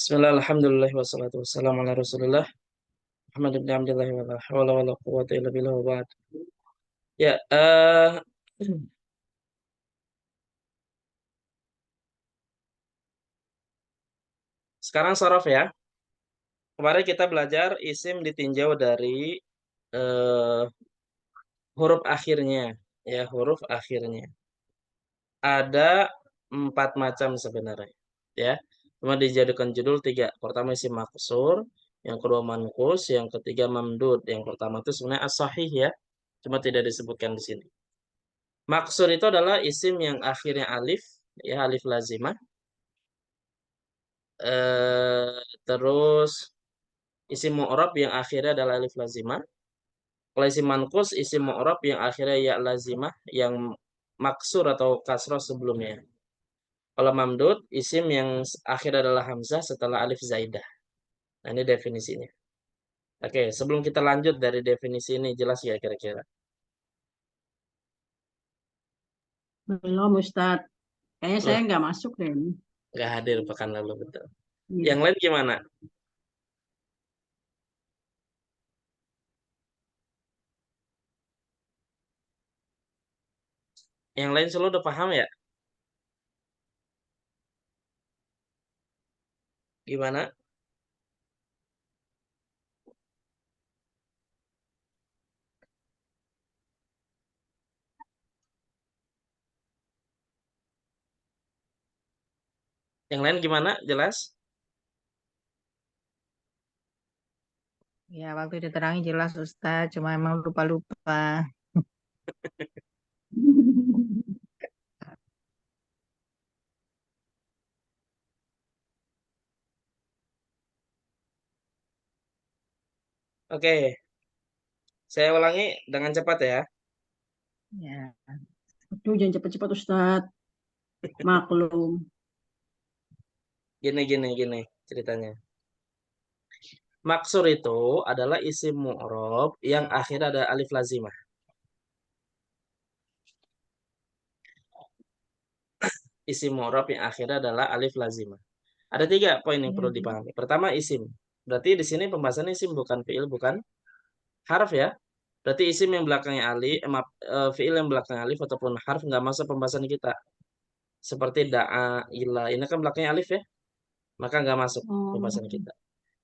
Bismillah, alhamdulillah, wassalatu wassalamu ala rasulillah Muhammad ibn Abdullah wa la hawla wa la quwwata illa billah wa ba'd. Ya, sekarang sorof ya. Kemarin kita belajar isim ditinjau dari eh, huruf akhirnya, ya huruf akhirnya. Ada 4 macam sebenarnya, ya. Cuma dijadikan judul 3. Pertama isim maksur, yang kedua manqus, yang ketiga mamdud. Yang pertama itu sebenarnya as-sahih ya, cuma tidak disebutkan di sini. Maksur itu adalah isim yang akhirnya alif, ya alif lazimah. Terus isim mu'rab yang akhirnya adalah alif lazimah. Kalau isim manqus, isim mu'rab yang akhirnya ya lazimah, yang maksur atau kasroh sebelumnya. Kalau mamdud, isim yang akhir adalah hamzah setelah alif zaidah. Nah, ini definisinya. Oke, sebelum kita lanjut dari definisi ini, jelas ya kira-kira? Belum, Ustadz. Kayaknya saya Loh, nggak masuk deh ini. nggak hadir pekan lalu, betul. Iya. Yang lain gimana? Yang lain selalu udah paham ya? Gimana? Yang lain gimana? Jelas? Ya, waktu diterangi jelas Ustaz, cuma emang lupa-lupa. Oke, saya ulangi dengan cepat ya. Ya, Aduh, jangan cepat-cepat, Ustadz. Maklum. Gini ceritanya. Maksur itu adalah isim mu'rob yang akhirnya ada alif lazimah. Isim mu'rob yang akhirnya adalah alif lazimah. Ada 3 poin yang ya, perlu dipahami. Pertama isim. Berarti di sini pembahasan isim bukan fiil, bukan harf ya. Berarti isim yang belakangnya alif, fiil yang belakangnya alif ataupun harf nggak masuk pembahasan kita. Seperti da'a, ila, ini kan belakangnya alif ya, maka nggak masuk Oh. pembahasan kita.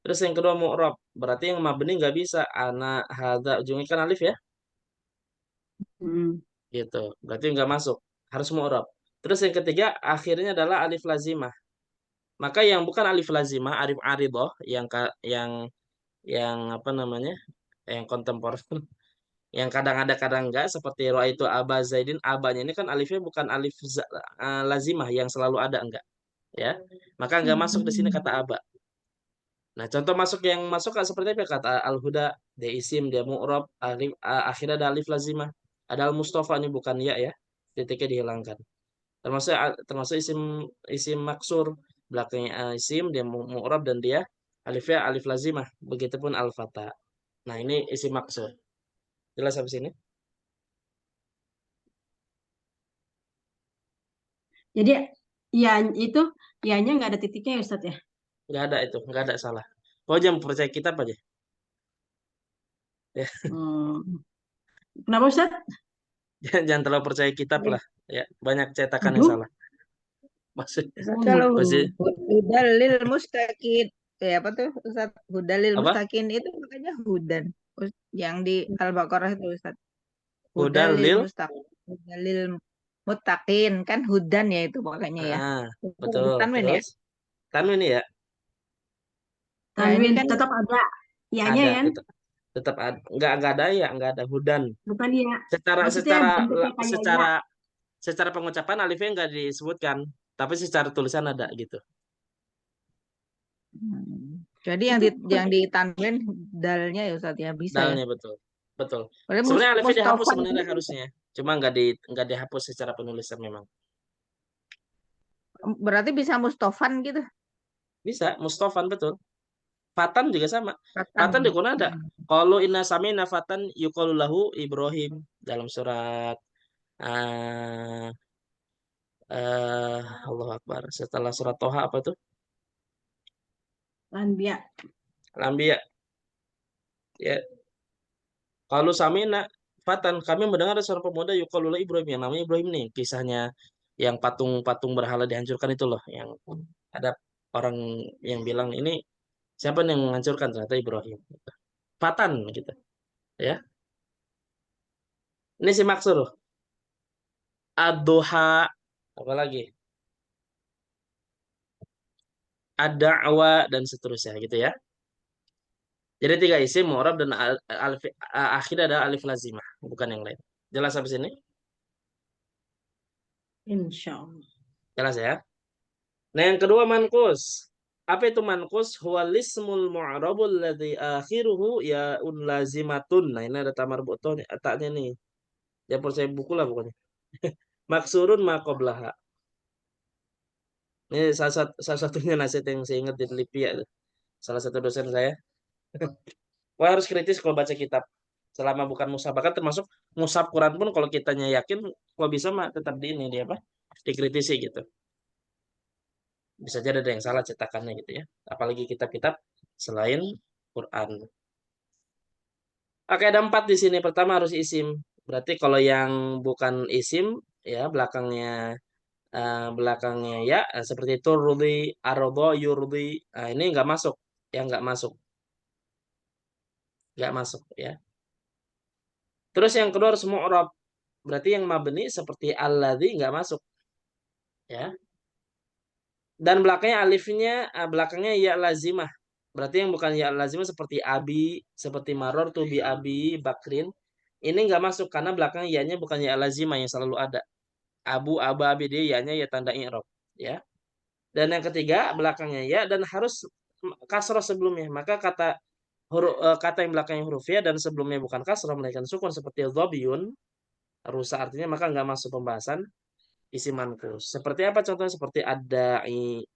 Terus yang kedua mu'rob, berarti yang mabni nggak bisa. Ana, hada, ujungnya kan alif ya. Hmm. Gitu. Berarti nggak masuk. Harus mu'rab. Terus yang ketiga akhirnya adalah alif lazimah. Maka yang bukan alif lazimah, alif aridoh yang apa namanya? Yang kontemporer, yang kadang ada kadang enggak seperti roa itu aba zaidin, abanya ini kan alifnya bukan alif lazimah yang selalu ada enggak, ya. Maka enggak masuk di sini kata aba. Nah, contoh masuk yang masuk kan seperti apa kata al-huda, dia isim, dia mu'rab, akhirnya ada alif lazimah. Ada al-mustafa ini bukan ya, titiknya dihilangkan. Termasuk termasuk isim isim maksur, belakangnya isim dia mu'rab dan dia alifnya alif lazimah, begitupun al-fata. Nah, ini isim maksur. Jelas habis ini? Jadi, ya itu, ya-nya nggak ada titiknya ya, Ustadz ya? Nggak ada itu, nggak ada salah. Kau jangan percaya kitab aja. Ya, Hmm. Kenapa, Ustadz? jangan terlalu percaya kitab lah. Ya, banyak cetakan yang Aduh. salah. Masih Ustaz, Oh, kalau gitu. masih hudalil mustakin, apa tuh Ustaz? Hudalil apa? mustakin itu makanya hudan. Yang di Al-Baqarah itu Ustaz. Hudalil Hudalil. mustaqin. Hudalil muttaqin kan hudan ya itu makanya ya. Ah, Itu ada betul. tanwin ya. Terus kan ini ya Ya ini Tanwin kan tetap ada. Ya-nya ada kan? tetap ada, nggak ada ya, nggak ada hudan. Bukan ya. Secara Maksudnya secara bentuknya kayak ya. secara secara pengucapan alifnya nggak disebutkan, tapi secara tulisan ada gitu. Jadi yang Itu di tanwin dalnya ya Ustaz ya bisa ya. Dalnya betul. Betul. Oleh Sebenarnya alifnya dihapus Mustofan sebenarnya itu harusnya. Cuma nggak dihapus secara penulisan memang. berarti bisa Mustofan gitu. Bisa, Mustofan betul. Fatan juga sama. Katan. Fatan di Quran ada. Kalau inna sami'na fatan yuqalu lahu Ibrahim dalam surat eh Allah Akbar. Setelah surat Toha apa tuh? Lanbia. Al-Anbiya. Ya. Kalau samina fatan, kami mendengar ada seorang pemuda yuqalu lahu Ibrahim, yang namanya Ibrahim nih, kisahnya yang patung-patung berhala dihancurkan itu loh, yang ada orang yang bilang ini siapa yang menghancurkan, ternyata Ibrahim. Fatan gitu, ya. Ini si maksud ad-duha, apa lagi? Ad-da'wa dan seterusnya gitu ya. Jadi 3 isim mu'rab dan alif, akhir ada alif lazimah, bukan yang lain. Jelas sampai sini? Insya Allah. Jelas ya. Nah, yang kedua mankus. Apa itu mankus? Huwa lismul mu'rabul ladzi akhiruhu ya'un lazimatun. Nah, ini ada tamar butohnya, taknya nih. Ya percaya buku lah pokoknya. Maksurun ma qablaha. Ini salah satunya nasihat yang saya ingat di Lipia. Salah satu dosen saya. Wah, harus kritis kalau baca kitab. Selama bukan mushaf. Bahkan termasuk mushaf Quran pun kalau kitanya yakin, kalau bisa mah tetap di ini, dia apa? Dikritisi gitu. Bisa jadi ada yang salah cetakannya gitu ya. Apalagi kitab-kitab selain Quran. Oke, ada 4 di sini. Pertama harus isim. Berarti kalau yang bukan isim, ya belakangnya ya, seperti turdi, arodo, yurdi. Nah, ini nggak masuk. Ya nggak masuk ya. Terus yang kedua harus mu'rab. Berarti yang mabni seperti alladzi nggak masuk ya. Dan belakangnya ya lazimah. Berarti yang bukan ya lazimah seperti abi, seperti maror tuh bi abi bakrin. Ini nggak masuk karena belakangnya ya-nya bukan ya lazimah yang selalu ada. Abu, aba, abi dia ya-nya ya tanda i'rab ya. Dan yang ketiga belakangnya ya dan harus kasroh sebelumnya. Maka kata yang belakangnya huruf ya dan sebelumnya bukan kasroh melainkan sukun seperti dhabiyun, rusak artinya, maka nggak masuk pembahasan isi manqus. Seperti apa contohnya? Seperti ad-da'i.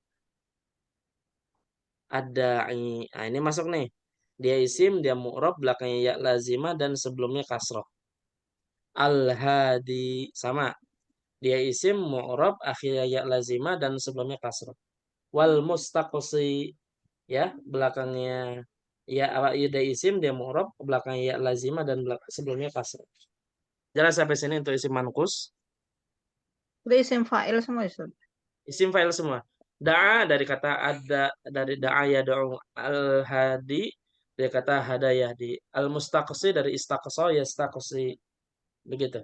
Nah, ini masuk nih. Dia isim, dia mu'rab, belakangnya ya lazimah dan sebelumnya kasroh. Al-hadi sama. Dia isim, mu'rab, akhirnya ya lazimah dan sebelumnya kasroh. Wal mustaqsi, ya, belakangnya ya apa ya, dia isim, dia mu'rab, belakangnya ya lazimah dan sebelumnya kasroh. Jelas sampai sini untuk isim manqus. Itu isim fa'il semua, Ustaz. Isim fa'il semua. Da'a dari kata ada, dari da'a ya da'u, al-hadi dari kata hada yahdi, al-mustaqsi dari istaqsa yastaqsi, begitu.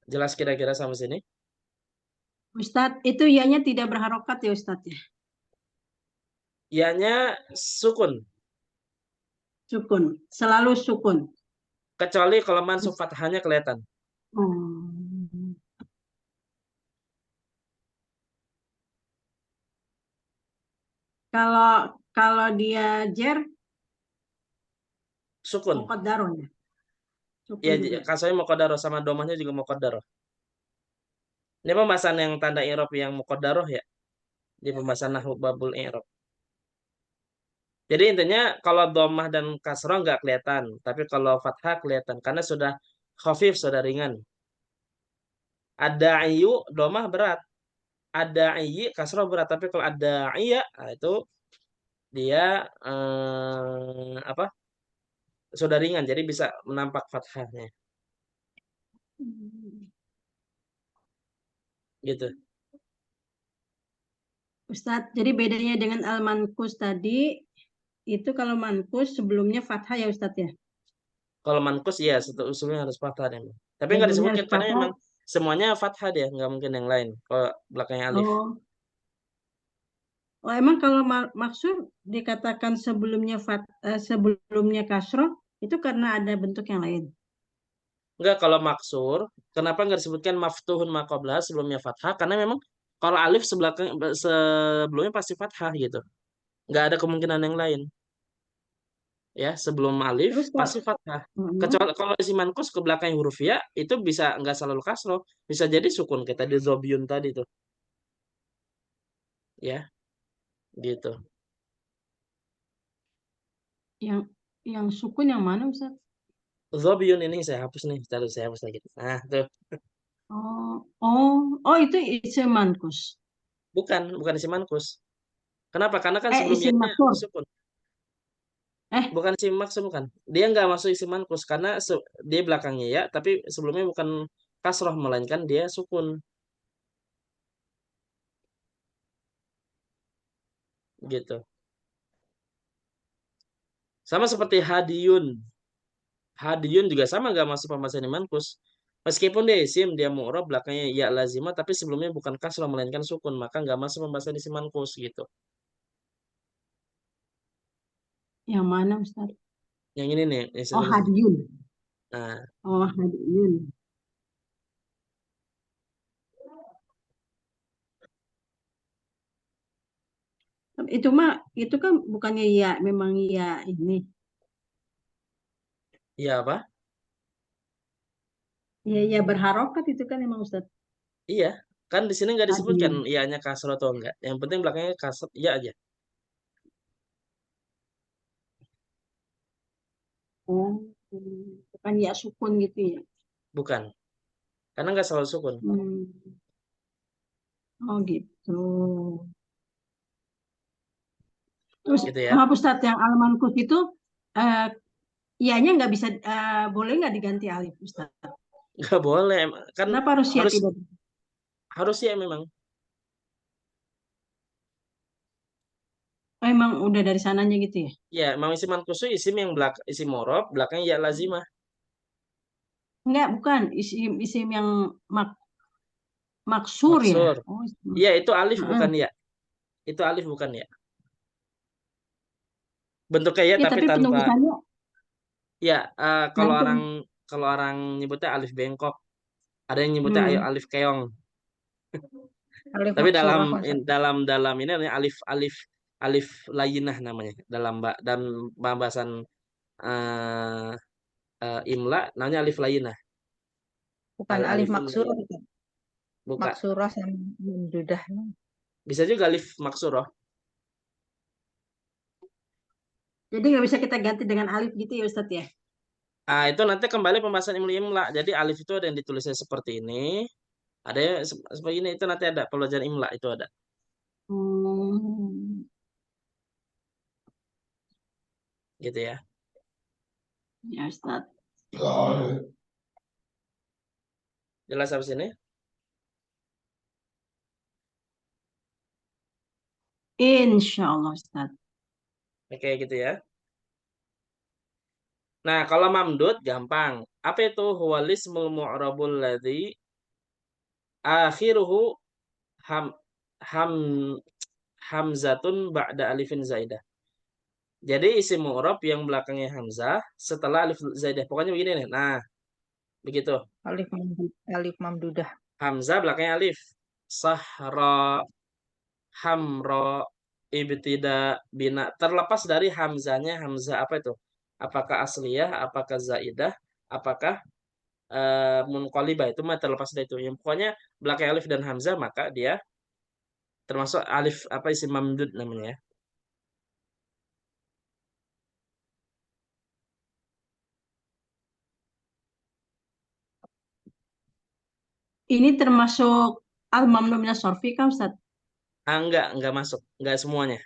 Jelas kira-kira sama sini? Ustadz, itu ianya tidak berharokat ya Ustadz ya? Ianya sukun, Sukun, selalu sukun. kecuali kalau mansub fathahnya kelihatan. Oh. Kalau kalau dia jer, Sukun. muqaddarun ya? Ya, Sukun juga. kasanya muqaddarah sama domahnya juga muqaddarah. Ini pembahasan yang tanda i'rab yang muqaddarah ya. Di pembahasan nahwu babul i'rab. Jadi intinya kalau domah dan kasroh nggak kelihatan, tapi kalau fathah kelihatan karena sudah khafif, sudah ringan. Ada ayu domah berat, ada ayi kasroh berat, tapi kalau ada iya nah itu dia apa? Sudah ringan, jadi bisa menampak fathahnya, gitu. Ustadz, jadi bedanya dengan al-mankus tadi, itu kalau mankus sebelumnya fathah ya Ustadz ya? Kalau mankus ya usulnya harus fathah deh. Tapi nggak Sebelumnya disebutkan harus karena fathah. memang semuanya fathah dia, nggak mungkin yang lain. Kalau belakangnya alif. Oh, oh emang kalau maksud dikatakan sebelumnya kasroh, itu karena ada bentuk yang lain. Enggak, kalau maksur, kenapa nggak disebutkan maftuhun maqablah sebelumnya fathah? Karena memang kalau alif sebelumnya pasti fathah gitu. Nggak ada kemungkinan yang lain. Ya, sebelum alif Terus kok, pasti fathah. mm, Kecuali kalau isi mankus ke belakang huruf ya, itu bisa nggak selalu kasroh. Bisa jadi sukun kayak tadi zobiun tadi tuh. Ya, gitu. yang yang sukun yang mana Ustadz? Zobiun ini saya hapus nih, taruh saya hapus lagi. Nah, tuh. Oh, oh, oh itu isim mankus. Bukan isim mankus. Kenapa? Karena kan sebelum Isim ya-nya maksur. sukun. Eh, Bukan isim maksum kan. Dia nggak masuk isim mankus karena dia belakangnya ya, tapi sebelumnya bukan kasroh melainkan dia sukun gitu. Sama seperti hadiyun. Hadiyun juga sama nggak masuk pembahasan isim mankus. Meskipun dia isim, dia mu'rab belakangnya ya lazimah, tapi sebelumnya bukan kasroh melainkan sukun, maka nggak masuk pembahasan isim mankus gitu. yang mana Ustaz? Yang ini nih, yang saya Oh, tulis ini. hadiyun. Nah, Oh, hadiyun. Itu kan bukannya ya, memang ya ini. iya apa? Ya berharokat itu kan emang Ustaz. Iya, kan di sini nggak disebutkan Hadiyun. iya-nya kasroh atau enggak. Yang penting belakangnya kasroh, iya aja. Oh, bukan ya sukun gitu ya. Bukan, karena nggak selalu sukun. Hmm. Oh gitu. Terus Gitu ya. maaf Ustaz, yang al-manqus itu eh ianya nggak bisa, boleh nggak diganti alif Ustaz? Nggak boleh, kan Kenapa harus ya harus tidak? harus ya memang. Oh, emang udah dari sananya gitu ya? Ya, memang isim mankusu isim yang isim morob, belakangnya ya lazimah. Enggak, bukan isim yang mak maksur ya. Maksur. Oh, Iya, itu alif heeh. bukan ya. Itu alif bukan ya. Bentuknya ya Ya, tapi tapi tanpa penulisannya ya kalau nanti. orang nyebutnya alif bengkok, ada yang nyebutnya ayo Hmm. alif keong. Alif Tapi dalam maksurah Ustaz. dalam ini namanya alif alif alif layinah namanya dan pembahasan eh imla namanya alif layinah. Bukan Al alif aliful maksurah layinah. Ustaz. Bukan. Maksurah sama memdudah. Bisa juga alif maksurah. Jadi nggak bisa kita ganti dengan alif gitu ya Ustadz ya? Ah, itu nanti kembali pembahasan imla imla. Jadi alif itu ada yang ditulisnya seperti ini, ada yang seperti ini itu nanti ada pelajaran imla itu ada. Hmm. Gitu ya. Ya Ustadz. Jelas sampai sini? Insya Allah Ustadz. Oke, gitu ya. Nah, kalau mamdud gampang. Apa itu huwal ismul mu'rabul ladzi akhiruhu ham ham hamzatun ba'da alifin zaidah. Jadi isim mu'rab yang belakangnya hamzah setelah alif zaidah. Pokoknya begini nih. Nah, begitu. Alif mamdudah. Hamzah belakangnya alif. Sahra, hamro, ibtida, bina. Terlepas dari hamzahnya, hamzah apa itu? Apakah asliyah, apakah zaidah, apakah munqalibah, itu mah terlepas dari itu. Yang pokoknya belakang alif dan hamzah maka dia termasuk alif apa isim mamdud namanya ya. Ini termasuk al-mamnu minas sorfi kan Ustadz? Ah, enggak masuk, enggak semuanya.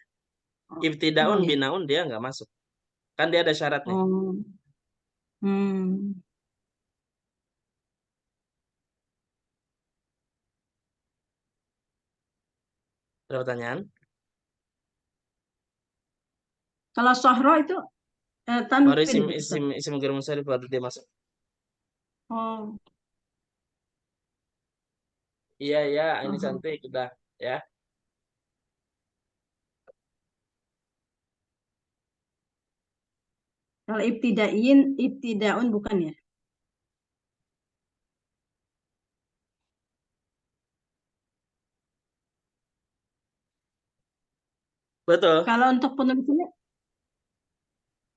Oh, oh Ibtidaun ya. binaun dia enggak masuk. Kan dia ada syaratnya. Oh. Hmm. Ada pertanyaan? Kalau sohro itu Baru tanwin isim itu isim Ustadz. isim ghair munsharif baru dia masuk. Oh. Iya ya, ini Aha. cantik udah ya. Kalau ibtidaun bukan ya? Betul. Kalau untuk penulisannya,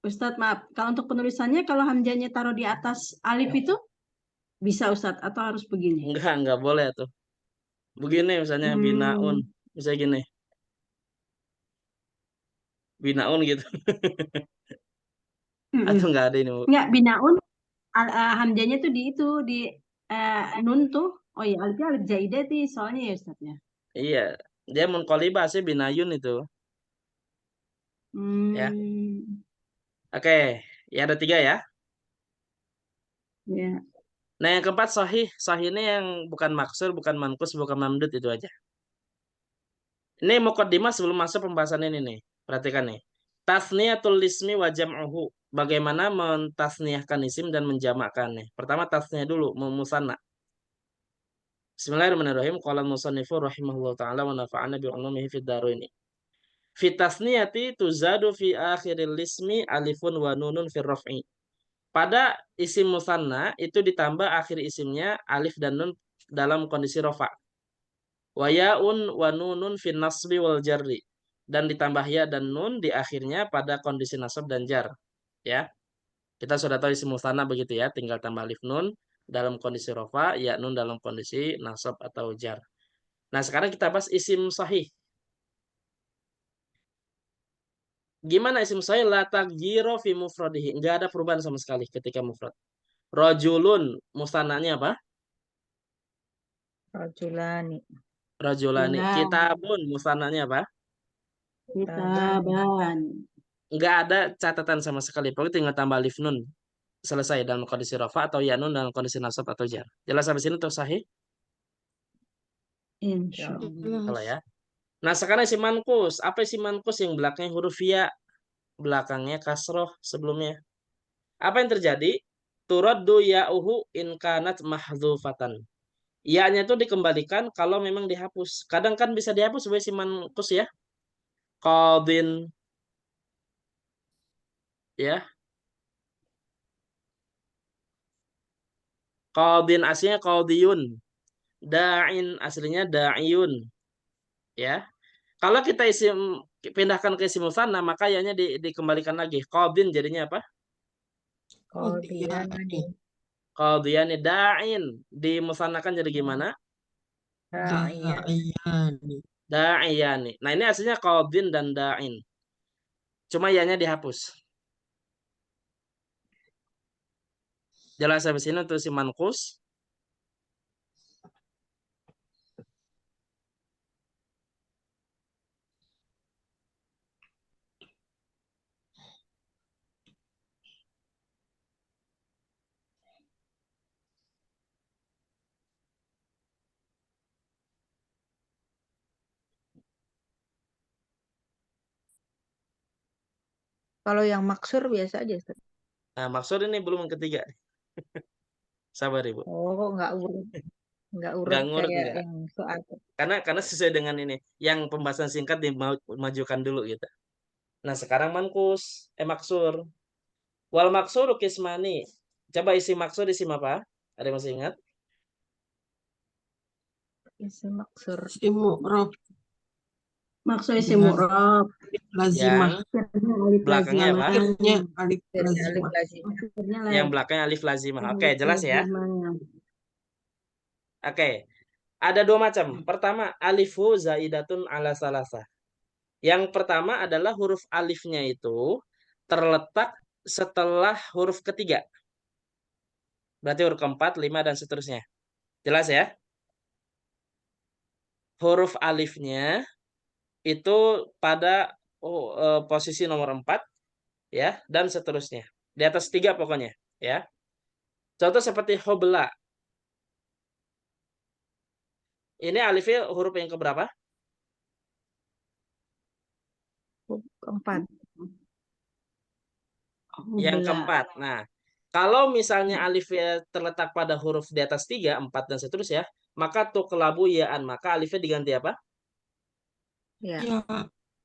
Ustadz maaf, kalau untuk penulisannya kalau hamzahnya taruh di atas alif itu bisa Ustadz atau harus begini? Enggak boleh tuh. Begini misalnya binaun, Hmm. misalnya gini, binaun gitu. Mm-mm. Atau enggak ada ini, Bu? Nggak, binaun hamzanya tuh di itu di nun tuh. Oh iya, alifnya alif zaidah sih soalnya ya Ustadz ya. Iya. Dia munqalibah sih binayun itu. Ya. Hmm, Oke, ya ada 3 ya. ya. Nah, yang keempat sahih. Sahih ini yang bukan maksur, bukan mankus, bukan mamdud itu aja. Ini muqaddimah sebelum masuk pembahasan ini nih. Perhatikan nih. Tasniyatul ismi wa jam'uhu. Bagaimana mentasniahkan isim dan menjamakkannya. Pertama tasniyah dulu, musanna. Bismillahirrahmanirrahim. Qala musannifu rahimahullah ta'ala wa nafa'ana bi'ulumihi fid dharain. Fi tasniyati tuzadu fi akhiril ismi alifun wa nunun fi raf'i. Pada isim musanna itu ditambah akhir isimnya alif dan nun dalam kondisi rafa. Wa ya'un wa nunun fi nasbi wal jarri. Dan ditambah ya dan nun di akhirnya pada kondisi nasab dan jar. Ya. Kita sudah tahu isim musanna begitu ya, tinggal tambah alif nun dalam kondisi rafa, ya nun dalam kondisi nasab atau jar. Nah, sekarang kita bahas isim sahih. Gimana isim sahih? La tagyiro fi mufradihi. Enggak ada perubahan sama sekali ketika mufrad. Rajulun musannanya apa? Rajulani. Rajulani. Julan. Kitabun musannanya apa? Kitaban. Enggak ada catatan sama sekali. Pokoknya tinggal tambah alif nun. Selesai dalam kondisi rafa atau ya nun dalam kondisi nasab atau jar. Jelas sampai sini tuh sahih? Insya Allah. Kalau ya. Nah, sekarang isim mankus. Apa isim mankus yang belakangnya huruf ya, belakangnya kasroh sebelumnya? Apa yang terjadi? Turaddu ya'uhu in kanat mahdzufatan. Ya-nya itu dikembalikan kalau memang dihapus. Kadang kan bisa dihapus sebagai isim mankus ya. Qadin ya. Qadin aslinya qadiyun. Da'in aslinya da'iyun ya. Kalau kita isim pindahkan ke isim musanna maka ya-nya dikembalikan lagi. Qadin jadinya apa? Qadiyani. Qadiyani da'in dimusannakan jadi gimana? Da'iyani. Da'iyani. Nah, ini aslinya qadin dan da'in. Cuma ya-nya dihapus. Jelas sampai sini untuk si manqus. Kalau yang maksur biasa aja, Ustaz. Nah, maksud ini belum yang ketiga. Sabar, Ibu. Oh, kok nggak urut Nggak ngurut kayak enggak. yang soal. Karena sesuai dengan ini, yang pembahasan singkat dimajukan dulu gitu. Nah, sekarang mankus, maksur. Wal maksur kismani. Coba isi maksur isim apa? Ada yang masih ingat? Isim maksur. Mu'rab Maksud isim dengan mu'rab. lazimah. Yang Akhirnya alif belakangnya apa? lazimah. Akhirnya alif Dari alif lazimah. lazimah. Akhirnya Yang belakangnya alif lazimah. Oke, alif jelas ya? lazimah. Oke. Ada 2 macam. Pertama, alifu zaidatun ala salasa. Yang pertama adalah huruf alifnya itu terletak setelah huruf ketiga. Berarti huruf keempat, 5, dan seterusnya. Jelas ya? Huruf alifnya itu pada posisi nomor 4 ya, dan seterusnya. Di atas 3 pokoknya ya. Contoh seperti hobla. Ini alifnya huruf yang keberapa? Keempat. Yang Hubla. keempat. Nah, kalau misalnya alifnya terletak pada huruf di atas 3, 4, dan seterusnya, maka tuqlabu ya'an. Maka alifnya diganti apa? Ya. Ya,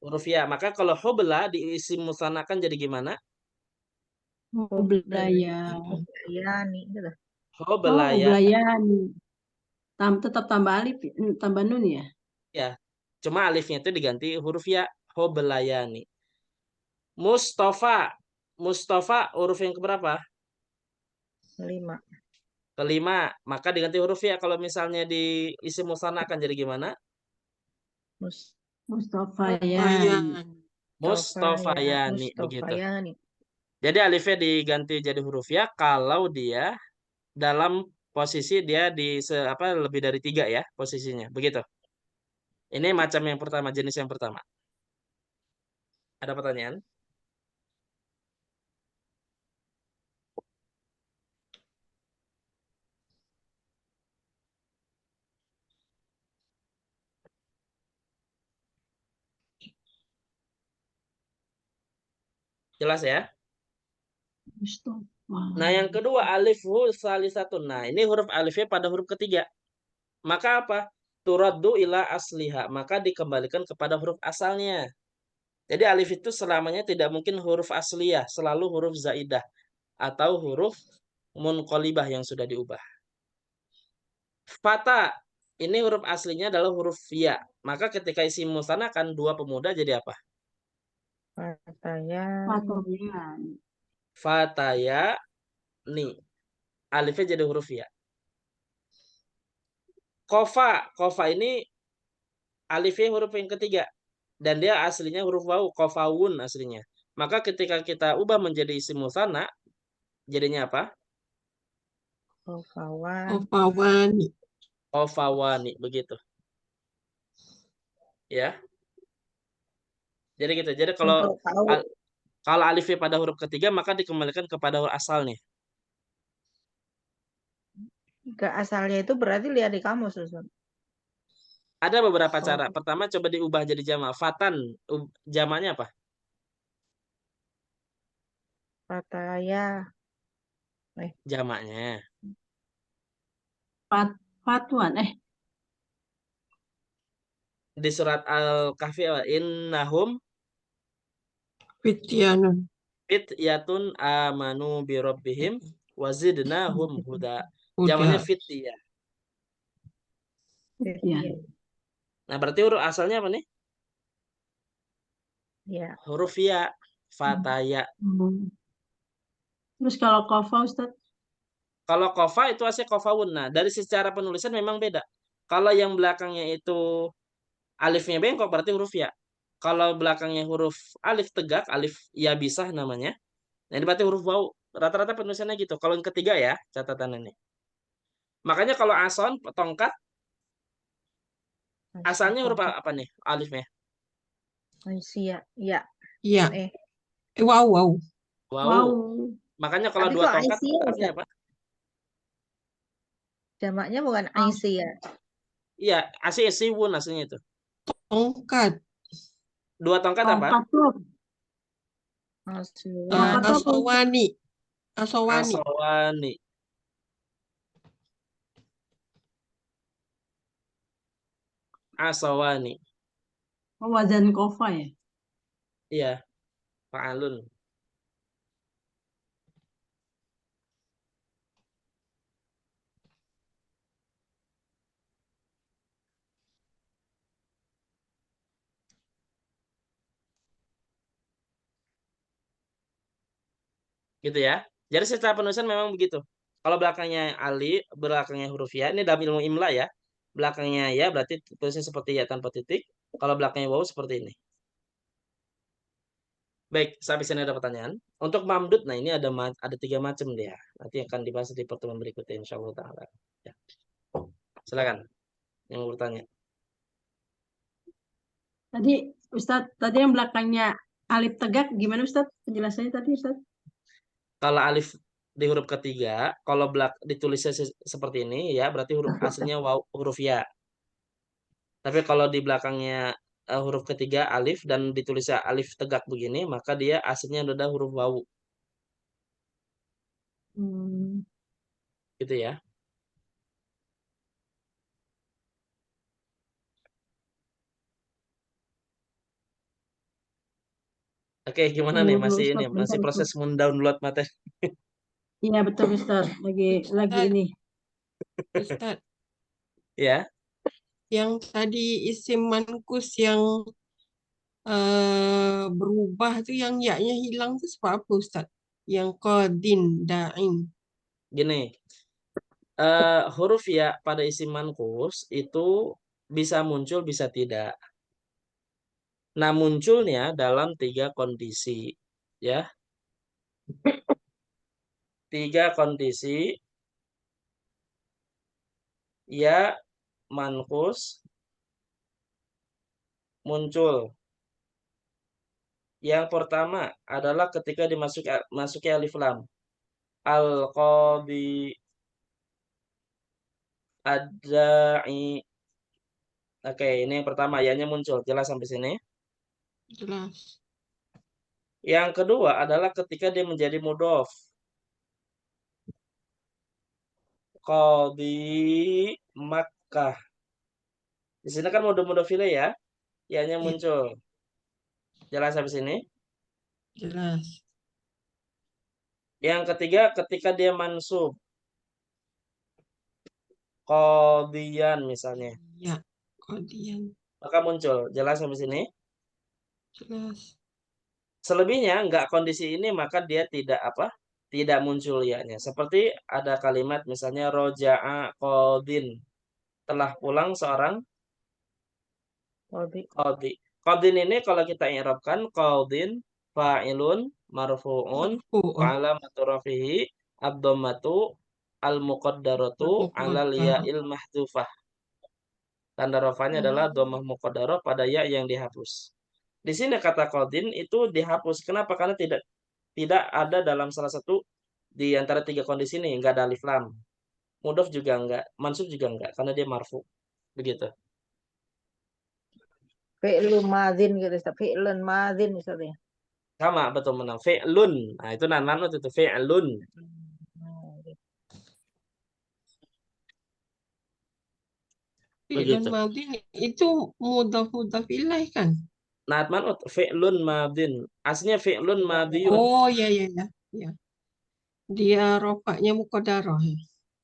Huruf ya. Maka kalau hobla diisi musanakan jadi gimana? Hublaya. Yani gitu. Oh, Hoblaya. hublayani. Tetap tambah alif, tambah nun ya? Ya. Cuma alifnya itu diganti huruf ya. Hoblayani. Mustafa. Mustafa huruf yang keberapa? 5. Kelima. Maka diganti huruf ya. Kalau misalnya diisi musanakan jadi gimana? Mus Mustafayani. Ayan. Mustafayani. Begitu. Mustafayani. Jadi alifnya diganti jadi huruf ya kalau dia dalam posisi dia lebih dari 3 ya posisinya. Begitu. Ini macam yang pertama, jenis yang pertama. Ada pertanyaan? Jelas ya? Nah, yang kedua alif hu salisatun. Nah, ini huruf alifnya pada huruf ketiga. Maka apa? Turaddu ila asliha. Maka dikembalikan kepada huruf asalnya. Jadi alif itu selamanya tidak mungkin huruf asliyah, selalu huruf zaidah atau huruf munqalibah yang sudah diubah. Fata, ini huruf aslinya adalah huruf ya. Maka ketika isim musanna kan dua pemuda jadi apa? Fataya. Fataya ni. Alifnya jadi huruf ya. Kofa ini alifnya huruf yang ketiga. Dan dia aslinya huruf wawu, kofawun aslinya. Maka ketika kita ubah menjadi isim musanna, jadinya apa? Kofawan. Opawani. Kofawani, begitu. Ya. Jadi gitu. Jadi Untuk tahu kalau alifnya pada huruf ketiga maka dikembalikan kepada huruf asalnya. ke asalnya itu berarti lihat di kamus, Ustaz. Ada beberapa Oh. cara. Pertama coba diubah jadi jamak. Fatan, jamaknya apa? Fataya. Jamaknya. Fatuan. Di surat Al-Kahfi, innahum Fityanun. fityatun amanu bi rabbihim wazidnahum huda. Jamaknya Udah. fityah. Iya. Nah, berarti huruf asalnya apa nih? Ya. Huruf ya, fataya. Terus kalau kofa Ustaz? Kalau kofa itu asli kofawun. Nah, dari secara penulisan memang beda. Kalau yang belakangnya itu alifnya bengkok berarti huruf ya. Kalau belakangnya huruf alif tegak, alif ya bisa namanya. Nah, ini berarti huruf wawu. Rata-rata penulisannya gitu. Kalau yang ketiga ya, catatan ini. Makanya kalau ason, tongkat, asalnya huruf apa nih? Alifnya. Aisyah. Ya. Iya. Eh. Wow, wow. Wawu. Makanya kalau Tapi dua kok tongkat Aisyah, artinya Ustaz? apa? Jamaknya bukan Aisyah. Iya, asiwun aslinya itu. Tongkat. Dua tongkat apa? Tongkat tuh. Aswan. Asowani. Asowani. Asawani. Asawani. Wazan kofa ya? Iya, fa'alun. Gitu ya. Jadi secara penulisan memang begitu. Kalau belakangnya ali, belakangnya huruf ya. Ini dalam ilmu imla ya. Belakangnya ya berarti tulisnya seperti ya tanpa titik. Kalau belakangnya wawu seperti ini. Baik, sampai sini ada pertanyaan. Untuk mamdud, nah ini ada 3 macam dia. Nanti akan dibahas di pertemuan berikutnya insyaallah taala. Ya. Silakan yang mau bertanya. Tadi Ustaz, tadi yang belakangnya alif tegak gimana Ustaz? Penjelasannya tadi Ustaz? Kalau alif di huruf ketiga, kalau ditulisnya seperti ini ya, berarti huruf aslinya huruf ya. Tapi kalau di belakangnya huruf ketiga alif dan ditulisnya alif tegak begini, maka dia aslinya adalah huruf wawu. Gitu ya. Oke, gimana nih? Tunggu dulu Masih ini, Ustaz, bentar masih Ustaz. proses mendownload materi. Iya betul Ustaz, lagi Ustaz. ini. Ustaz. Ya. Yang tadi isim mankus yang berubah tuh yang ya-nya hilang tuh sebab apa Ustaz? Yang qadin, da'in. Gini. Huruf ya pada isim mankus itu bisa muncul, bisa tidak. Nah, munculnya dalam 3 kondisi. Ya. 3 kondisi. Ya mankus muncul. Yang pertama adalah ketika masuki alif lam. Al-qadi, ad-da'i. Oke, ini yang pertama, ya-nya muncul. Jelas sampai sini. Jelas. Yang kedua adalah ketika dia menjadi mudhof. Qadi Makkah. Di sini kan mudhof ilaih ya. Ya-nya Iya, muncul. Jelas sampai sini. jelas. Yang ketiga ketika dia mansub. Qadiyan misalnya. Ya, kemudian Maka muncul. Jelas sampai sini. jelas. Selebihnya enggak kondisi ini maka dia tidak apa? Tidak muncul ya-nya. Seperti ada kalimat misalnya roja'a qadin. Telah pulang seorang Qadi. qadi. Qadin ini kalau kita i'rabkan qadin fa'ilun marfu'un wa Marfu'un. alamatu rafihi ad-dhammatu al-muqaddaratu 'alal Al-muqaddar. ya'il mahdhufah. Tanda rafanya adalah dhammah muqaddarah pada ya yang dihapus. Di sini kata qadin itu dihapus. Kenapa? Karena tidak ada dalam salah satu di antara tiga kondisi ini, enggak ada alif lam. Mudhof juga enggak, mansub juga enggak karena dia marfu. Begitu. Fi'lu madzin gitu Ustaz. Fi'lun madzin misalnya. Sama betul menang. Fi'lun. Nah, itu nan manut itu fi'lun. Fi'lun Begitu. madin itu mudhaf ilaih kan? Naat manut fi'lun madin. Aslinya fi'lun madiyun. Oh, ya, ya, ya. Ya. Dia rofaknya muqaddarah ya.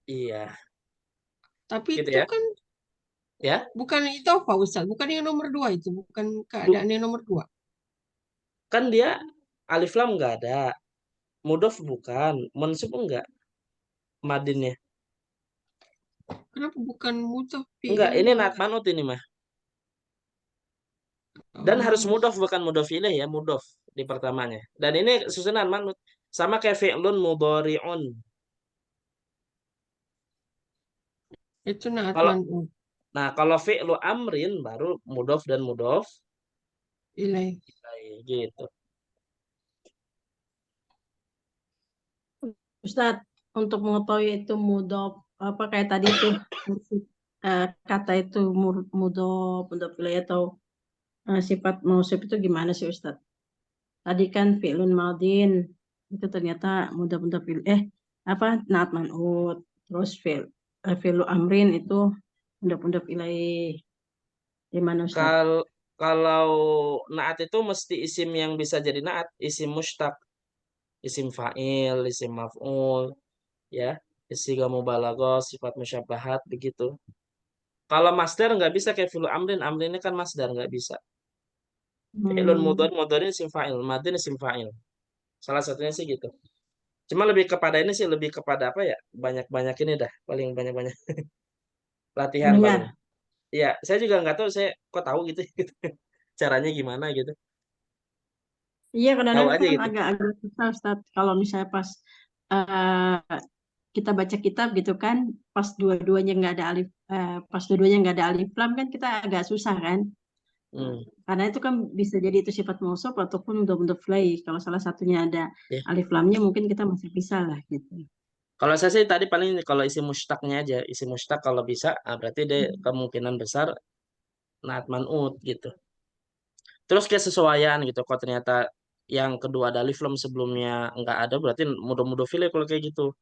Iya, Tapi gitu itu ya. kan Ya. bukan itu apa Ustaz? Bukan yang nomor 2 itu. Bukan keadaan yang nomor 2. Kan dia alif lam enggak ada. Mudhof bukan, mansub enggak madinnya. Kenapa bukan mudhaf Enggak, fi'lun ini naat madin? manut ini mah. Dan harus Oh, mudhof bukan mudhof ilaih ya, mudhof di pertamanya. Dan ini susunan manut. Sama kayak fi'lun mudhari'un. itu naat Kalau man'ut kalau fi'lu amrin baru mudhof dan mudhof ilaih. ilaih, gitu. Ustadz, untuk mengetahui itu mudhof apa kayak tadi tuh kata itu mudhof ilaih atau sifat mausuf itu gimana sih Ustadz? Tadi kan fi'lun madin itu ternyata mudhof apa naat man'ut, terus fi'lu amrin itu mudhof ilaih. Gimana Ustadz? Kalau naat itu mesti isim yang bisa jadi naat, isim mustaq, isim fa'il, isim maf'ul, ya, siga mubalaghah, sifat musyabbahat begitu. Kalau masdar nggak bisa kayak fi'lu amrin, amrin ini kan masdar nggak bisa. Fi'lun Hmm. mudhari isim fa'il, madin isim fa'il. Salah satunya sih gitu. Cuma lebih kepada ini sih, lebih kepada apa ya? Banyak-banyak ini dah, paling banyak-banyak latihan paling. Mendengar. Iya, saya juga nggak tahu, saya kok tahu gitu, caranya gimana gitu. Iya, Tahu kadang-kadang aja kan gitu. agak-agak susah Ustadz kalau misalnya pas eh, kita baca kitab gitu kan, pas dua-duanya nggak ada pas dua-duanya nggak ada alif lam kan kita agak susah kan. Nah, Hmm. karena itu kan bisa jadi itu sifat mausuf ataupun udah fly. Kalau salah satunya ada Ya. alif lamnya mungkin kita masih bisa lah gitu. Kalau saya sih tadi paling kalau isi mustaknya aja, isi mustak kalau bisa, berarti dia kemungkinan besar naat man'ut gitu. Terus kayak sesuaian gitu. Kalau ternyata yang kedua ada alif lam sebelumnya nggak ada, berarti mudah-mudah file kalau kayak gitu.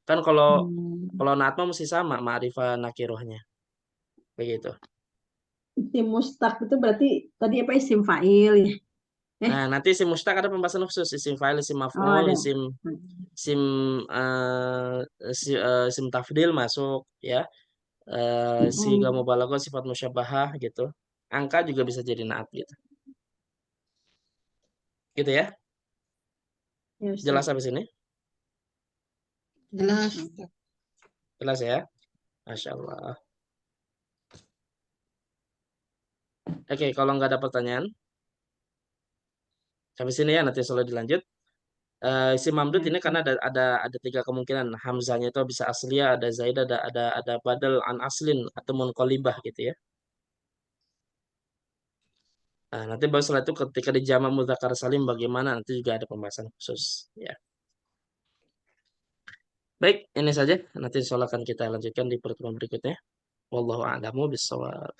Kan kalau Hmm. kalau naat mah mesti sama ma'rifah nakirohnya, begitu. Isim mustaq itu berarti tadi apa isim fa'il ya? Eh, Nah, nanti isim mustak ada pembahasan khusus, isim fa'il, isim oh maf'ul, ada. isim Hmm. isim isim tafdil masuk ya. Siga Hmm. mubalaghah sifat musyabahah gitu. Angka juga bisa jadi naat gitu. Gitu ya. Ya Jelas Ustadz. sampai sini? Jelas. Jelas ya? Masya Allah. Oke, kalau nggak ada pertanyaan, sampai sini ya, nanti selalu dilanjut. Si mamdud Ya, ini karena Ustadz. ada tiga kemungkinan. Hamzanya itu bisa asliyah, ada zaidah, ada badal an aslin atau munqalibah gitu ya. Nah, nanti baru setelah itu ketika di jamak mudzakkar salim bagaimana nanti juga ada pembahasan khusus ya. Baik, ini saja. Nanti insya Allah akan kita lanjutkan di pertemuan berikutnya. Wallahu a'lamu bishawab.